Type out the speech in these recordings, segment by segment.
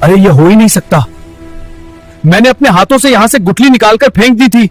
अरे ये हो ही नहीं सकता। मैंने अपने हाथों से यहां से गुठली निकालकर फेंक दी थी,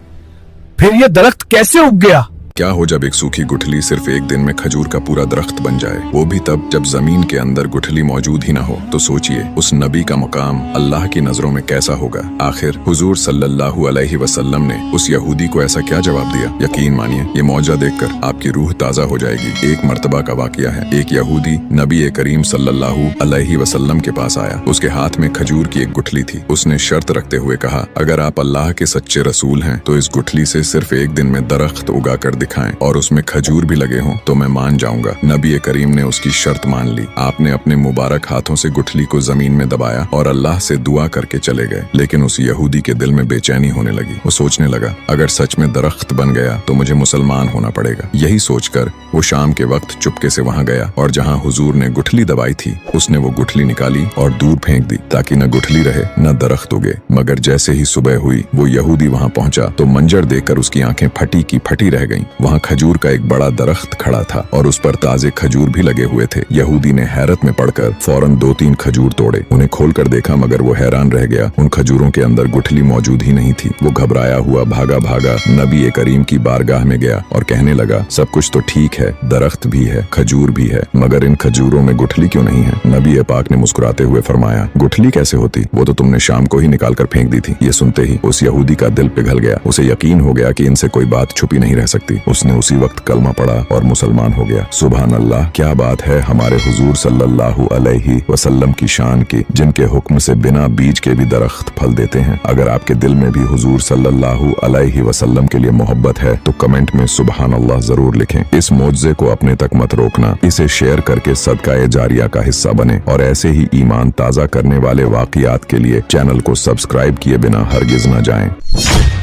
फिर ये दरख्त कैसे उग गया? क्या हो जब एक सूखी गुठली सिर्फ एक दिन में खजूर का पूरा दरख्त बन जाए, वो भी तब जब जमीन के अंदर गुठली मौजूद ही ना हो। तो सोचिए उस नबी का मुकाम अल्लाह की नजरों में कैसा होगा। आखिर हुजूर सल्लल्लाहु अलैहि वसल्लम ने उस यहूदी को ऐसा क्या जवाब दिया? यकीन मानिए ये मौजा देखकर आपकी रूह ताजा हो जाएगी। एक मर्तबा का वाकया है। एक यहूदी नबी करीम सल्लल्लाहु अलैहि वसल्लम के पास आया। उसके हाथ में खजूर की एक गुठली थी। उसने शर्त रखते हुए कहा, अगर आप अल्लाह के सच्चे रसूल हैं तो इस गुठली से सिर्फ एक दिन में दरख्त उगा कर दिखाएं और उसमें खजूर भी लगे हों तो मैं मान जाऊंगा। नबी करीम ने उसकी शर्त मान ली। आपने अपने मुबारक हाथों से गुठली को जमीन में दबाया और अल्लाह से दुआ करके चले गए। लेकिन उस यहूदी के दिल में बेचैनी होने लगी। वो सोचने लगा, अगर सच में दरख्त बन गया तो मुझे मुसलमान होना पड़ेगा। यही सोचकर वो शाम के वक्त चुपके से वहां गया और जहां हुजूर ने गुठली दबाई थी उसने वो गुठली निकाली और दूर फेंक दी ताकि न गुठली रहे न दरख्त उगे। मगर जैसे ही सुबह हुई वो यहूदी वहां पहुंचा तो मंजर देखकर उसकी आंखें फटी की फटी रह गईं। वहां खजूर का एक बड़ा दरख्त खड़ा था और उस पर ताजे खजूर भी लगे हुए थे। यहूदी ने हैरत में पड़कर फौरन 2-3 खजूर तोड़े। उन्हें खोलकर देखा मगर वो हैरान रह गया। उन खजूरों के अंदर गुठली मौजूद ही नहीं थी। वो घबराया हुआ भागा भागा नबी करीम की बारगाह में गया और कहने लगा, सब कुछ तो ठीक है, दरख्त भी है, खजूर भी है, मगर इन खजूरों में गुठली क्यों नहीं है? नबी पाक ने मुस्कुराते हुए फरमाया, गुठली कैसे होती? वो तो तुमने शाम को ही निकाल कर फेंक दी थी। ये सुनते ही उस यहूदी का दिल पिघल गया। उसे यकीन हो गया कि इनसे कोई बात छुपी नहीं रह सकती। उसने उसी वक्त कलमा पढ़ा और मुसलमान हो गया। सुभान अल्लाह, क्या बात है हमारे हुजूर सल्लल्लाहु अलैहि वसल्लम की शान की, जिनके हुक्म से बिना बीज के भी दरख्त फल देते हैं। अगर आपके दिल में भी हुजूर सल्लल्लाहु अलैहि वसल्लम के लिए मोहब्बत है तो कमेंट में सुभान अल्लाह जरूर लिखें। इस मौजज़े को अपने तक मत रोकना, इसे शेयर करके सदका जारिया का हिस्सा बने और ऐसे ही ईमान ताज़ा करने वाले वाक़ियात के लिए चैनल को सब्सक्राइब किए बिना हरगिज न जाएं।